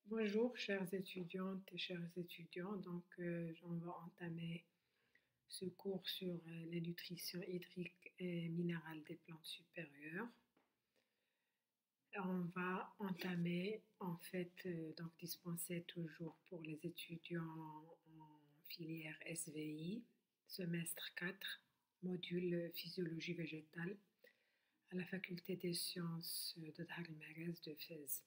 Bonjour, chères étudiantes et chers étudiants. On va entamer ce cours sur les nutritions hydriques et minérales des plantes supérieures. On va entamer, dispenser toujours pour les étudiants en filière SVI, semestre 4, module physiologie végétale, à la faculté des sciences de Dar el Merez de Fès.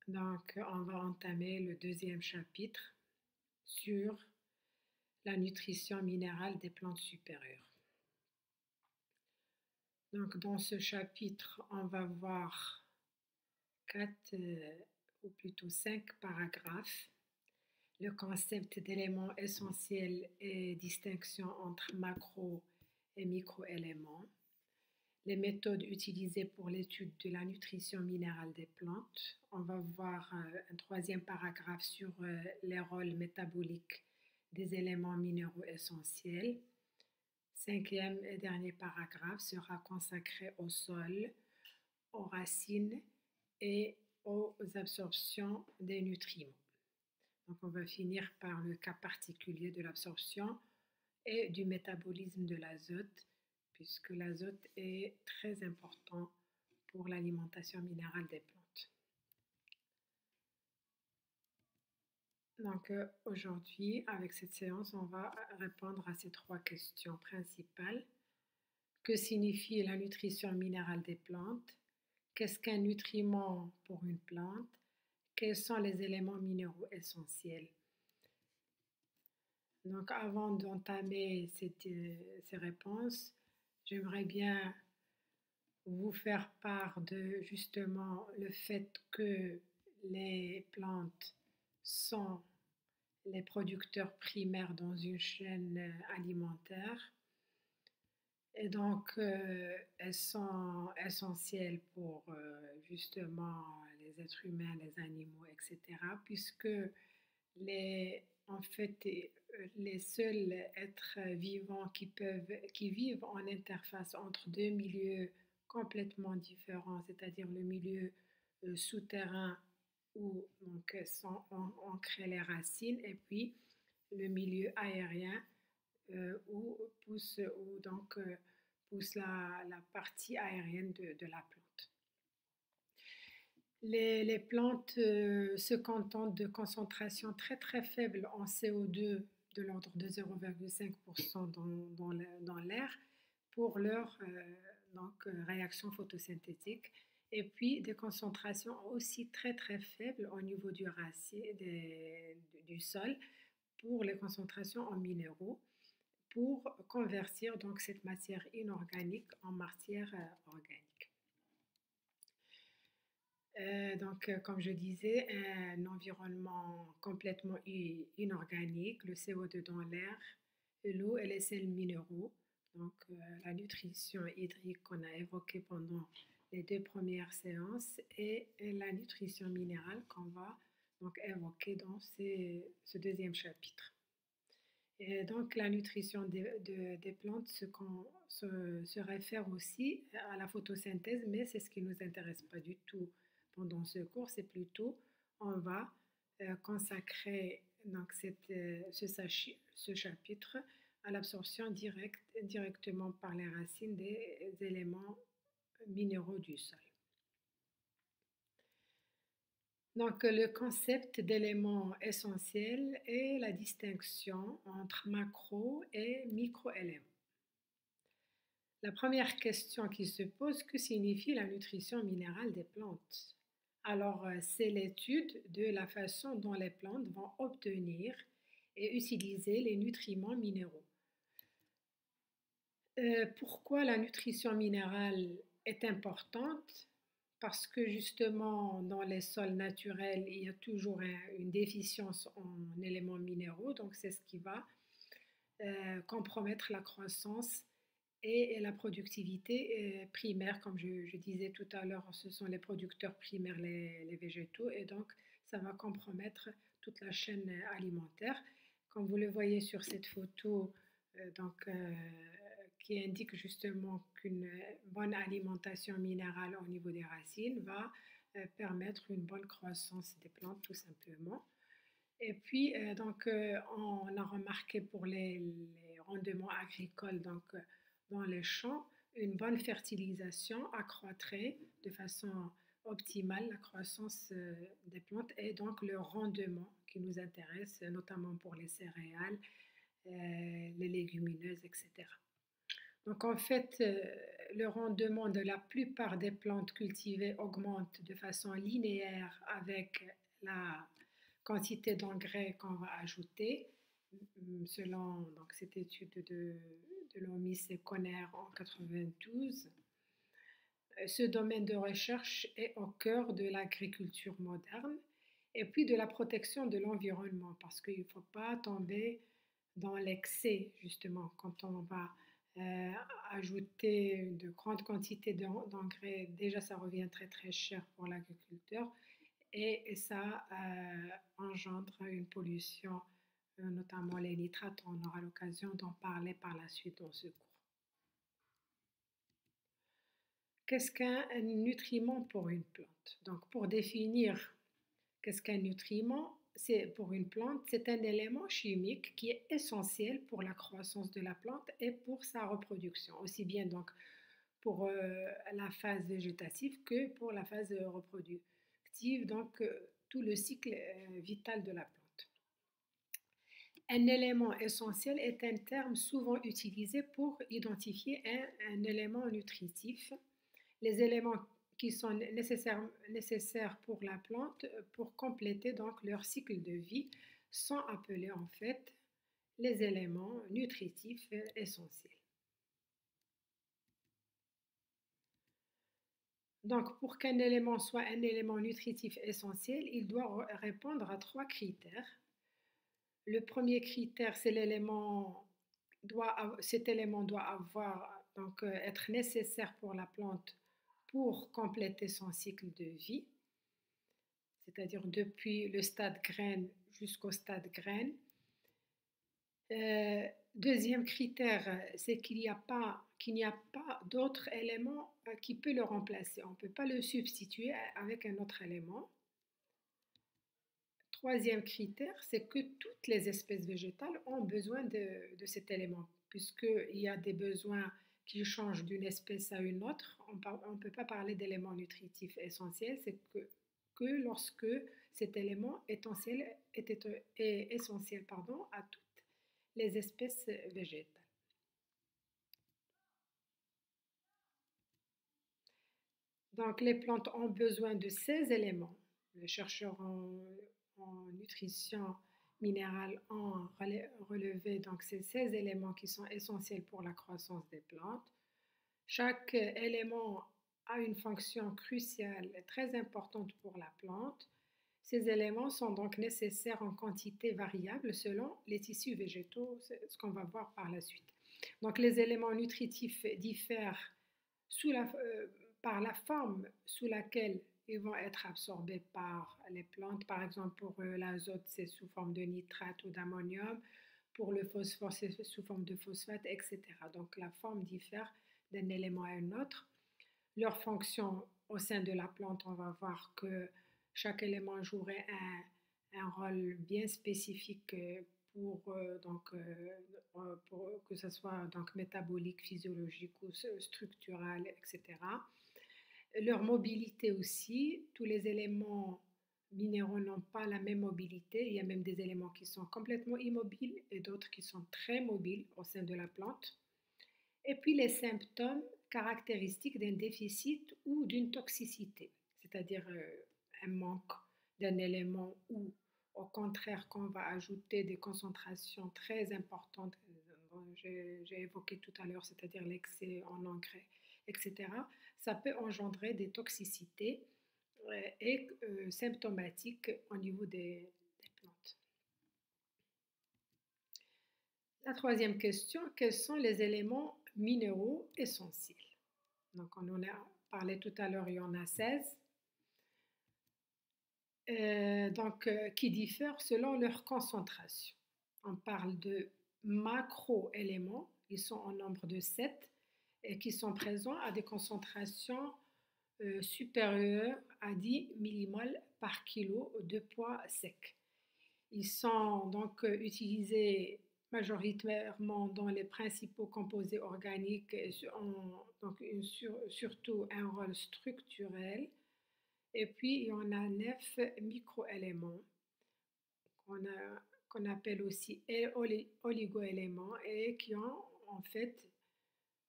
On va entamer le deuxième chapitre sur la nutrition minérale des plantes supérieures. Donc, dans ce chapitre, on va voir ou plutôt 5 paragraphes. Le concept d'éléments essentiels et distinction entre macro et microéléments. Les méthodes utilisées pour l'étude de la nutrition minérale des plantes. On va voir un troisième paragraphe sur les rôles métaboliques des éléments minéraux essentiels. Cinquième et dernier paragraphe sera consacré au sol, aux racines et aux absorptions des nutriments. Donc on va finir par le cas particulier de l'absorption et du métabolisme de l'azote, puisque l'azote est très important pour l'alimentation minérale des plantes. Donc aujourd'hui, avec cette séance, on va répondre à ces 3 questions principales. Que signifie la nutrition minérale des plantes? Qu'est-ce qu'un nutriment pour une plante? Quels sont les éléments minéraux essentiels? Donc avant d'entamer ces réponses, j'aimerais bien vous faire part de justement le fait que les plantes sont les producteurs primaires dans une chaîne alimentaire et donc elles sont essentielles pour justement les êtres humains, les animaux, etc. puisque en fait, les seuls êtres vivants qui vivent en interface entre deux milieux complètement différents, c'est-à-dire le milieu souterrain où donc, sont ancrées les racines et puis le milieu aérien où pousse la partie aérienne de la plante. Les plantes se contentent de concentrations très très faibles en CO2 de l'ordre de 0,5% dans l'air pour leur réaction photosynthétique et puis des concentrations aussi très très faibles au niveau du sol pour les concentrations en minéraux pour convertir donc cette matière inorganique en matière organique. Comme je disais, un environnement complètement inorganique, le CO2 dans l'air, l'eau et les sels minéraux. La nutrition hydrique qu'on a évoquée pendant les 2 premières séances et la nutrition minérale qu'on va donc évoquer dans ce deuxième chapitre. Et donc la nutrition des plantes se réfère aussi à la photosynthèse, mais c'est ce qui ne nous intéresse pas du tout pendant ce cours, c'est plutôt on va consacrer donc ce chapitre à l'absorption directement par les racines des éléments minéraux du sol. Donc le concept d'éléments essentiels et la distinction entre macro et microéléments. La première question qui se pose, que signifie la nutrition minérale des plantes? Alors, c'est l'étude de la façon dont les plantes vont obtenir et utiliser les nutriments minéraux. Pourquoi la nutrition minérale est importante? Parce que justement, dans les sols naturels, il y a toujours une déficience en éléments minéraux, donc c'est ce qui va compromettre la croissance et la productivité primaire, comme je disais tout à l'heure, ce sont les producteurs primaires, les végétaux, et donc ça va compromettre toute la chaîne alimentaire. Comme vous le voyez sur cette photo, qui indique justement qu'une bonne alimentation minérale au niveau des racines va permettre une bonne croissance des plantes tout simplement. Et puis, on a remarqué pour les rendements agricoles, dans les champs, une bonne fertilisation accroîtrait de façon optimale la croissance des plantes et donc le rendement qui nous intéresse, notamment pour les céréales, les légumineuses, etc. Donc en fait, le rendement de la plupart des plantes cultivées augmente de façon linéaire avec la quantité d'engrais qu'on va ajouter, selon donc, cette étude de Lomis et Conner en 92. Ce domaine de recherche est au cœur de l'agriculture moderne et puis de la protection de l'environnement parce qu'il ne faut pas tomber dans l'excès justement quand on va euh, ajouter de grandes quantités d'engrais. Déjà, ça revient très très cher pour l'agriculteur et ça engendre une pollution, notamment les nitrates. On aura l'occasion d'en parler par la suite dans ce cours. Qu'est-ce qu'un nutriment pour une plante? Donc, pour définir qu'est-ce qu'un nutriment, c'est pour une plante, c'est un élément chimique qui est essentiel pour la croissance de la plante et pour sa reproduction, aussi bien donc pour la phase végétative que pour la phase reproductive, donc tout le cycle vital de la plante. Un élément essentiel est un terme souvent utilisé pour identifier un élément nutritif. Les éléments qui sont nécessaires pour la plante pour compléter donc leur cycle de vie sont appelés en fait les éléments nutritifs essentiels. Donc, pour qu'un élément soit un élément nutritif essentiel, il doit répondre à 3 critères. Le premier critère, c'est cet élément doit avoir, donc, être nécessaire pour la plante pour compléter son cycle de vie, c'est-à-dire depuis le stade graine jusqu'au stade graine. Deuxième critère, c'est qu'il n'y a pas d'autre élément qui peut le remplacer. On ne peut pas le substituer avec un autre élément. Troisième critère, c'est que toutes les espèces végétales ont besoin de cet élément, puisqu'il y a des besoins qui changent d'une espèce à une autre. On ne peut pas parler d'élément nutritif essentiel, c'est que lorsque cet élément est essentiel à toutes les espèces végétales. Donc les plantes ont besoin de ces éléments. Les chercheurs en nutrition minérale ont relevé donc ces 16 éléments qui sont essentiels pour la croissance des plantes. Chaque élément a une fonction cruciale et très importante pour la plante. Ces éléments sont donc nécessaires en quantité variable selon les tissus végétaux, c'est ce qu'on va voir par la suite. Donc les éléments nutritifs diffèrent par la forme sous laquelle ils vont être absorbés par les plantes. Par exemple, pour l'azote, c'est sous forme de nitrate ou d'ammonium. Pour le phosphore, c'est sous forme de phosphate, etc. Donc la forme diffère d'un élément à un autre. Leur fonction au sein de la plante, on va voir que chaque élément jouerait un rôle bien spécifique pour que ce soit donc métabolique, physiologique ou structural, etc. Leur mobilité aussi, tous les éléments minéraux n'ont pas la même mobilité. Il y a même des éléments qui sont complètement immobiles et d'autres qui sont très mobiles au sein de la plante. Et puis les symptômes caractéristiques d'un déficit ou d'une toxicité, c'est-à-dire un manque d'un élément ou au contraire qu'on va ajouter des concentrations très importantes, j'ai évoqué tout à l'heure, c'est-à-dire l'excès en engrais, etc. Ça peut engendrer des toxicités et symptomatiques au niveau des plantes. La troisième question, quels sont les éléments minéraux essentiels? Donc on en a parlé tout à l'heure, il y en a 16. Qui diffèrent selon leur concentration. On parle de macro-éléments, ils sont en nombre de 7 et qui sont présents à des concentrations supérieur à 10 millimoles par kilo de poids sec. Ils sont donc utilisés majoritairement dans les principaux composés organiques et donc surtout un rôle structurel. Et puis, il y en a 9 microéléments qu'on qu'on appelle aussi oligoéléments et qui ont en fait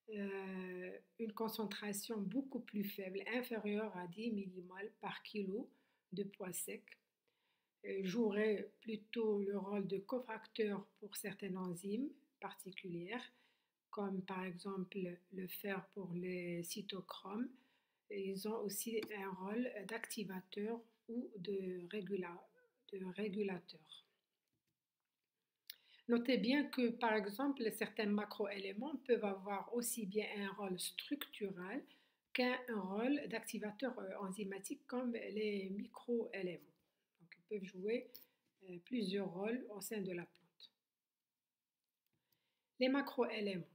une concentration beaucoup plus faible, inférieure à 10 millimoles par kilo de poids sec, jouerait plutôt le rôle de cofacteur pour certaines enzymes particulières, comme par exemple le fer pour les cytochromes. Et ils ont aussi un rôle d'activateur ou de régulateur. Notez bien que, par exemple, certains macroéléments peuvent avoir aussi bien un rôle structural qu'un rôle d'activateur enzymatique comme les microéléments. Donc, ils peuvent jouer plusieurs rôles au sein de la plante. Les macroéléments.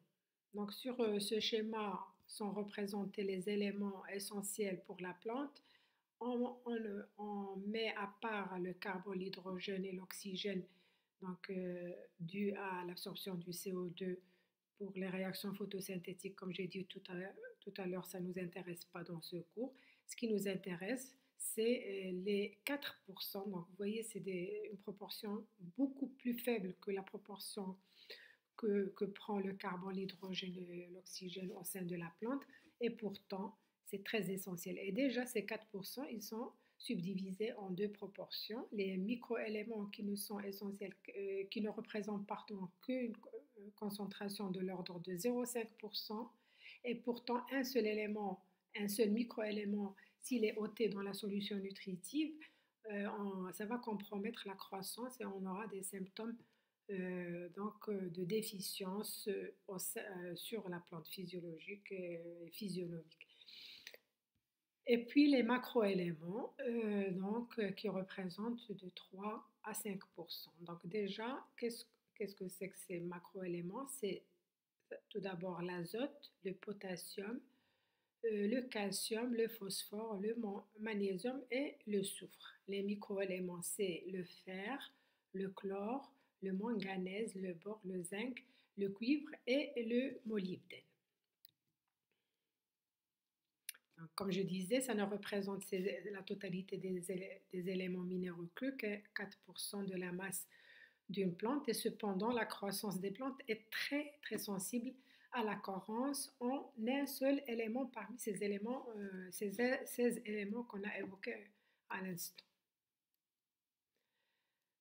Donc, sur ce schéma sont représentés les éléments essentiels pour la plante. On met à part le carbone, l'hydrogène et l'oxygène, donc dû à l'absorption du CO2 pour les réactions photosynthétiques, comme j'ai dit tout à l'heure, ça ne nous intéresse pas dans ce cours. Ce qui nous intéresse, c'est les 4%. Donc vous voyez, c'est une proportion beaucoup plus faible que la proportion que prend le carbone, l'hydrogène et l'oxygène au sein de la plante. Et pourtant, c'est très essentiel. Et déjà, ces 4%, ils sont subdivisés en deux proportions. Les microéléments qui nous sont essentiels, qui ne représentent pardon, qu'une concentration de l'ordre de 0,5%. Et pourtant, un seul élément, un seul microélément, s'il est ôté dans la solution nutritive, ça va compromettre la croissance et on aura des symptômes de déficience sur la plante physiologique et physiologique. Et puis les macroéléments qui représentent de 3 à 5%. Donc déjà, qu'est-ce que c'est que ces macroéléments? C'est tout d'abord l'azote, le potassium, le calcium, le phosphore, le magnésium et le soufre. Les microéléments, c'est le fer, le chlore, le manganèse, le bore, le zinc, le cuivre et le molybdène. Donc, comme je disais, ça ne représente la totalité des éléments minéraux que 4% de la masse d'une plante et cependant la croissance des plantes est très très sensible à la carence en un seul élément parmi ces éléments, ces 16 éléments qu'on a évoqués à l'instant.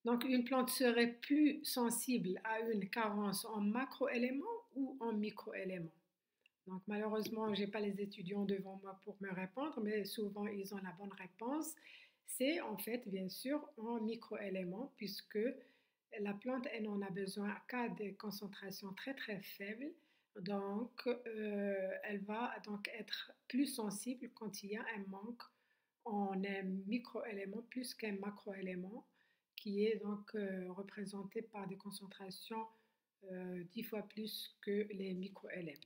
Donc, une plante serait plus sensible à une carence en macroéléments ou en microéléments. Donc, malheureusement, je n'ai pas les étudiants devant moi pour me répondre, mais souvent, ils ont la bonne réponse. C'est en fait, bien sûr, en microéléments, puisque la plante, elle n'en a besoin qu'à des concentrations très, très faibles. Donc, elle va donc être plus sensible quand il y a un manque en un microélément plus qu'un macroélément qui est donc représenté par des concentrations 10 fois plus que les microéléments.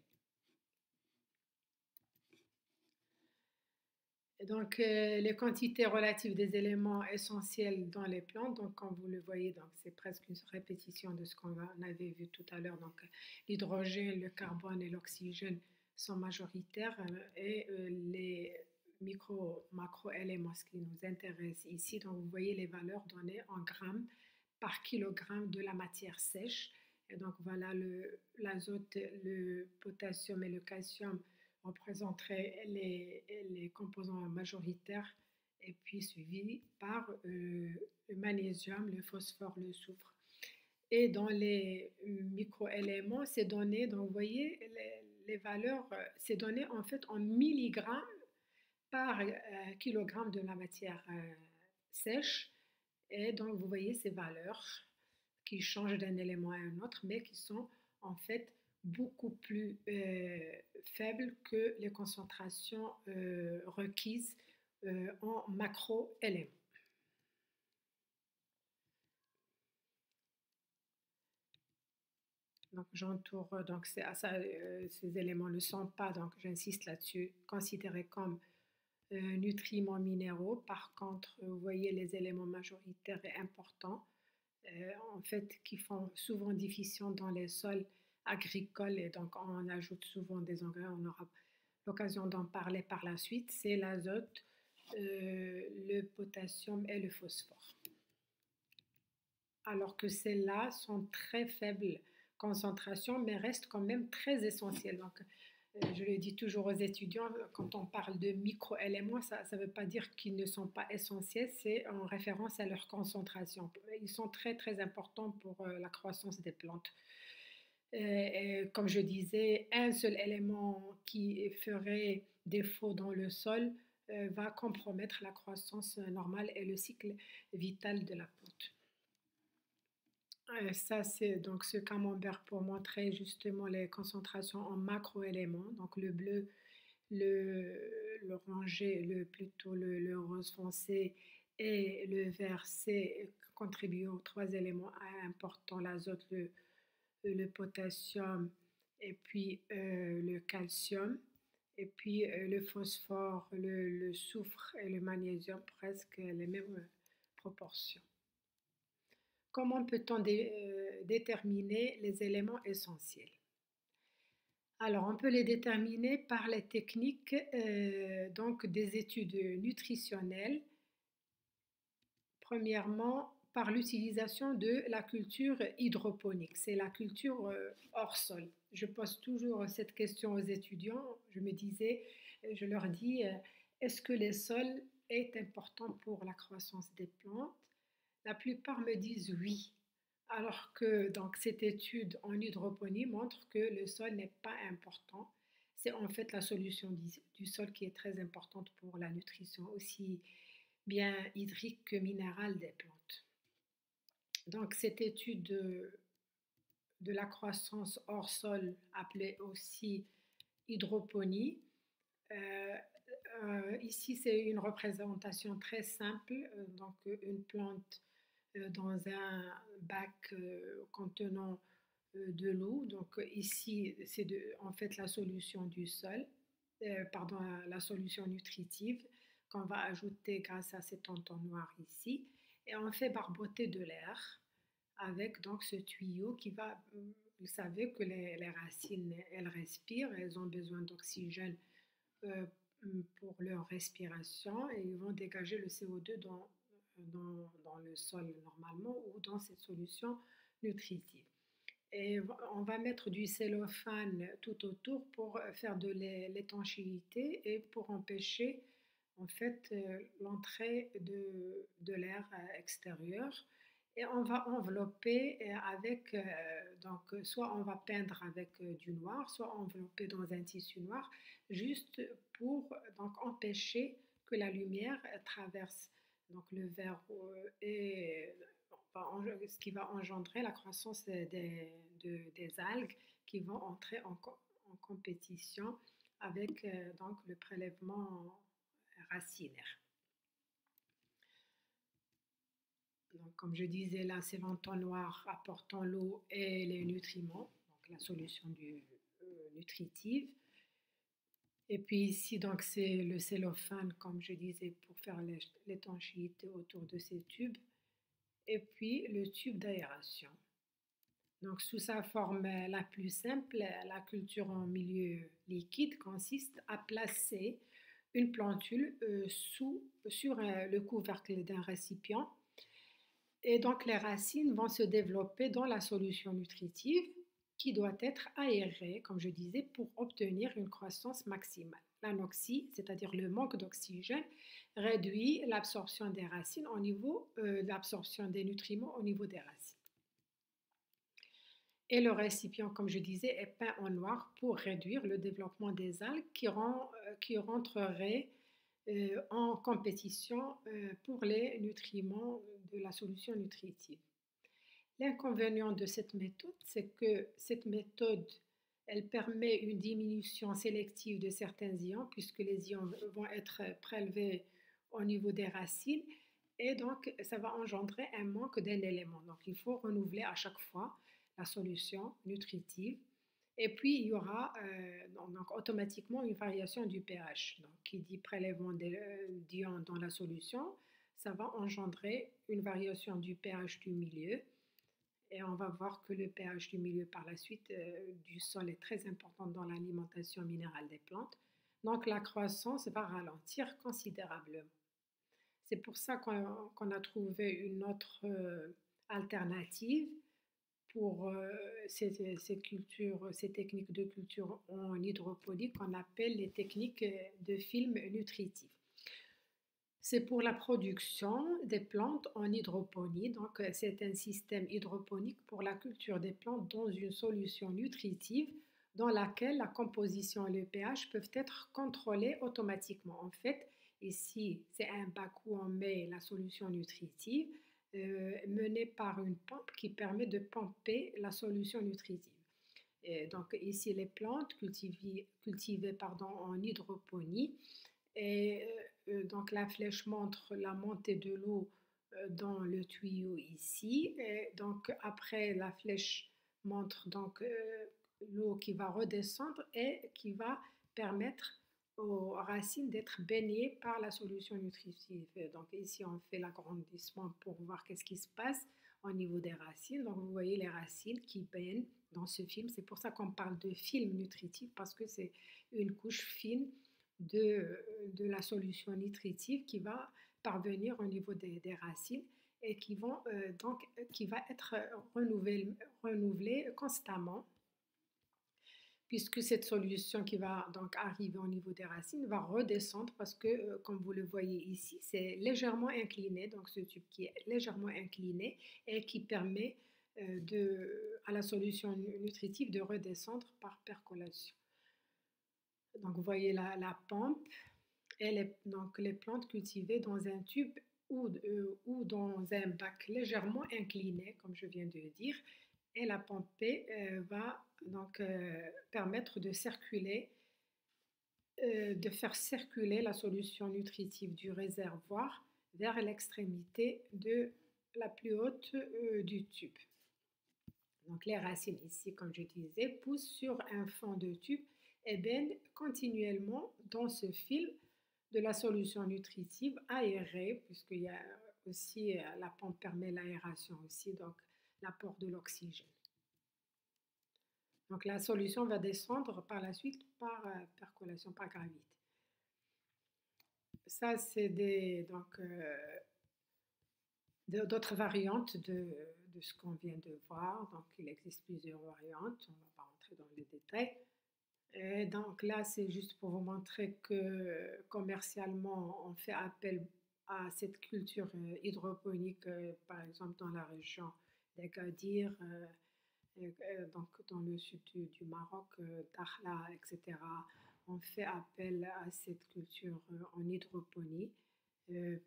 Et donc, les quantités relatives des éléments essentiels dans les plantes, donc comme vous le voyez, donc c'est presque une répétition de ce qu'on avait vu tout à l'heure. Donc, l'hydrogène, le carbone et l'oxygène sont majoritaires et les macro-éléments, ce qui nous intéresse ici. Donc, vous voyez les valeurs données en grammes par kilogramme de la matière sèche. Et donc, voilà, l'azote, le potassium et le calcium représenteraient les composants majoritaires et puis suivi par le magnésium, le phosphore, le soufre. Et dans les microéléments, c'est donné, donc vous voyez, les valeurs, c'est donné en fait en milligrammes par kilogramme de la matière sèche. Et donc vous voyez ces valeurs qui changent d'un élément à un autre, mais qui sont en fait beaucoup plus faibles que les concentrations requises en macro-éléments. Donc j'entoure, donc ces éléments ne sont pas, donc j'insiste là-dessus, considérés comme nutriments minéraux. Par contre, vous voyez les éléments majoritaires et importants, en fait, qui font souvent déficient dans les sols agricoles et donc on ajoute souvent des engrais. On aura l'occasion d'en parler par la suite. C'est l'azote, le potassium et le phosphore. Alors que celles-là sont très faibles concentration, mais restent quand même très essentielles. Donc, je le dis toujours aux étudiants, quand on parle de microéléments, ça ne veut pas dire qu'ils ne sont pas essentiels, c'est en référence à leur concentration. Ils sont très très importants pour la croissance des plantes. Comme je disais, un seul élément qui ferait défaut dans le sol va compromettre la croissance normale et le cycle vital de la plante. Ça, c'est donc ce camembert pour montrer justement les concentrations en macroéléments. Donc le bleu, l'orangé, plutôt le rose foncé et le vert, c'est contribué aux trois éléments importants, l'azote, le potassium et puis le calcium. Et puis le phosphore, le soufre et le magnésium, presque les mêmes proportions. Comment peut-on déterminer les éléments essentiels? Alors, on peut les déterminer par les techniques donc des études nutritionnelles. Premièrement, par l'utilisation de la culture hydroponique, c'est la culture hors sol. Je pose toujours cette question aux étudiants. Je leur dis, est-ce que le sol est important pour la croissance des plantes? La plupart me disent oui, alors que donc, cette étude en hydroponie montre que le sol n'est pas important. C'est en fait la solution du sol qui est très importante pour la nutrition, aussi bien hydrique que minérale des plantes. Donc cette étude de la croissance hors sol, appelée aussi hydroponie, ici c'est une représentation très simple, donc une plante dans un bac contenant de l'eau. Donc ici, c'est en fait la solution du sol, pardon, la solution nutritive qu'on va ajouter grâce à cet entonnoir ici. Et on fait barboter de l'air avec donc ce tuyau qui va, vous savez que les racines, elles respirent, elles ont besoin d'oxygène euh, pour leur respiration et ils vont dégager le CO2 dans le sol normalement ou dans cette solution nutritive. Et on va mettre du cellophane tout autour pour faire de l'étanchéité et pour empêcher en fait l'entrée de l'air extérieur. Et on va envelopper avec, donc soit on va peindre avec du noir, soit envelopper dans un tissu noir, juste pour donc empêcher que la lumière traverse donc le verre et ce qui va engendrer la croissance des algues qui vont entrer en compétition avec donc le prélèvement racinaire. Donc, comme je disais, là, c'est l'entonnoir apportant l'eau et les nutriments, donc la solution nutritive. Et puis ici, donc, c'est le cellophane, comme je disais, pour faire l'étanchéité autour de ces tubes. Et puis le tube d'aération. Donc, sous sa forme la plus simple, la culture en milieu liquide consiste à placer une plantule sur le couvercle d'un récipient. Et donc, les racines vont se développer dans la solution nutritive qui doit être aérée, comme je disais, pour obtenir une croissance maximale. L'anoxie, c'est-à-dire le manque d'oxygène, réduit l'absorption des racines au niveau, l'absorption des nutriments au niveau des racines. Et le récipient, comme je disais, est peint en noir pour réduire le développement des algues qui rentreraient en compétition pour les nutriments de la solution nutritive. L'inconvénient de cette méthode, c'est que cette méthode, elle permet une diminution sélective de certains ions puisque les ions vont être prélevés au niveau des racines et donc ça va engendrer un manque d'un élément. Donc il faut renouveler à chaque fois la solution nutritive Et puis, il y aura donc automatiquement une variation du pH. Donc, qui dit prélèvement d'ions dans la solution, ça va engendrer une variation du pH du milieu. Et on va voir que le pH du milieu par la suite du sol est très important dans l'alimentation minérale des plantes. Donc, la croissance va ralentir considérablement. C'est pour ça qu'on a trouvé une autre alternative pour ces techniques de culture en hydroponie qu'on appelle les techniques de film nutritif. C'est pour la production des plantes en hydroponie. Donc, c'est un système hydroponique pour la culture des plantes dans une solution nutritive dans laquelle la composition et le pH peuvent être contrôlés automatiquement. En fait, ici, c'est un bac où on met la solution nutritive menée par une pompe qui permet de pomper la solution nutritive. Et donc, ici, les plantes cultivées en hydroponie et donc la flèche montre la montée de l'eau dans le tuyau ici. Et donc après la flèche montre donc l'eau qui va redescendre et qui va permettre aux racines d'être baignées par la solution nutritive. Donc ici on fait l'agrandissement pour voir qu'est-ce qui se passe au niveau des racines. Donc vous voyez les racines qui baignent dans ce film. C'est pour ça qu'on parle de film nutritif parce que c'est une couche fine de la solution nutritive qui va parvenir au niveau des racines et qui va être renouvelée constamment puisque cette solution qui va donc arriver au niveau des racines va redescendre parce que, comme vous le voyez ici, c'est légèrement incliné, donc ce tube qui est légèrement incliné et qui permet à la solution nutritive de redescendre par percolation. Donc, vous voyez la pompe et donc les plantes cultivées dans un tube ou dans un bac légèrement incliné, comme je viens de le dire, et la pompée va donc permettre de faire circuler la solution nutritive du réservoir vers l'extrémité de la plus haute du tube. Donc les racines ici, comme je disais, poussent sur un fond de tube et baignent continuellement dans ce fil de la solution nutritive aérée, puisqu'il y a aussi, la pompe permet l'aération aussi, donc l'apport de l'oxygène. Donc la solution va descendre par la suite par percolation, par gravité. Ça, c'est d'autres variantes de ce qu'on vient de voir. Donc il existe plusieurs variantes, on ne va pas rentrer dans les détails. Et donc là, c'est juste pour vous montrer que commercialement, on fait appel à cette culture hydroponique, par exemple dans la région d'Agadir, donc dans le sud du Maroc, Dakhla, etc. On fait appel à cette culture en hydroponie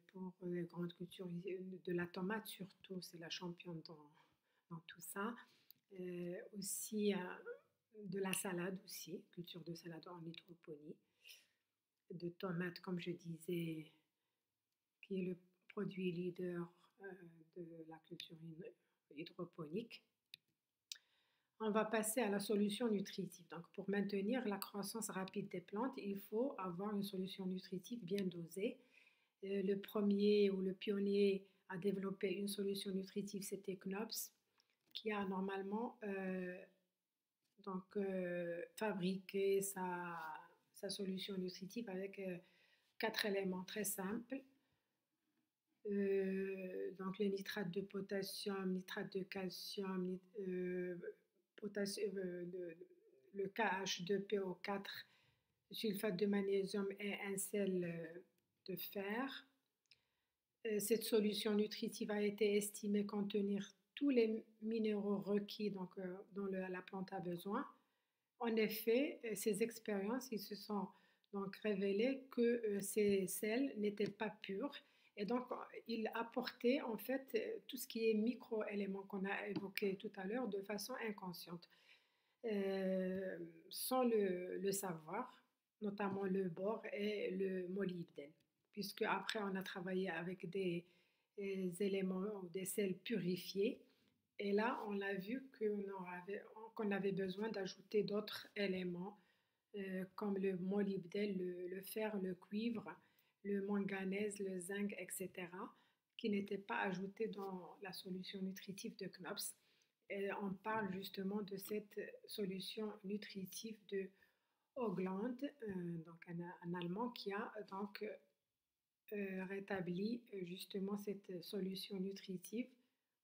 pour les grandes cultures de la tomate surtout, c'est la championne dans tout ça. Aussi de la salade aussi, culture de salade en hydroponie, de tomates comme je disais, qui est le produit leader de la culture hydroponique. On va passer à la solution nutritive. Donc, pour maintenir la croissance rapide des plantes, il faut avoir une solution nutritive bien dosée. Le premier ou le pionnier à développer une solution nutritive, c'était Knops, qui a normalement fabriqué sa solution nutritive avec 4 éléments très simples. Donc le nitrate de potassium, nitrate de calcium, le KH2PO4, sulfate de magnésium et un sel de fer. Cette solution nutritive a été estimée contenir tous les minéraux requis dont la plante a besoin. En effet, ces expériences, ils se sont donc révélés que ces sels n'étaient pas purs et donc ils apportaient en fait tout ce qui est micro-éléments qu'on a évoqués tout à l'heure de façon inconsciente, sans le savoir, notamment le bore et le molybdène, puisque après on a travaillé avec des éléments ou des sels purifiés Et là, on a vu qu'on avait besoin d'ajouter d'autres éléments comme le molybdène, le fer, le cuivre, le manganèse, le zinc, etc., qui n'étaient pas ajoutés dans la solution nutritive de KNOPS. Et on parle justement de cette solution nutritive de Hoagland, donc un Allemand qui a donc rétabli justement cette solution nutritive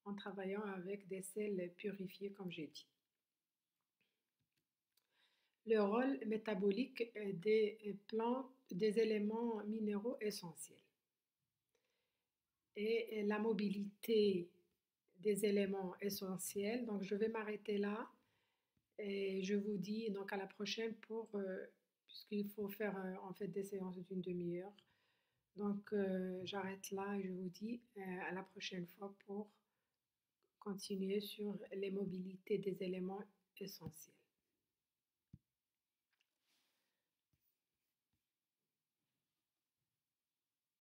en travaillant avec des sels purifiés, comme j'ai dit. Le rôle métabolique des plantes, des éléments minéraux essentiels et la mobilité des éléments essentiels. Donc, je vais m'arrêter là et je vous dis donc à la prochaine puisqu'il faut faire en fait des séances d'une demi-heure. Donc, j'arrête là et je vous dis à la prochaine fois pour continuer sur les mobilités des éléments essentiels.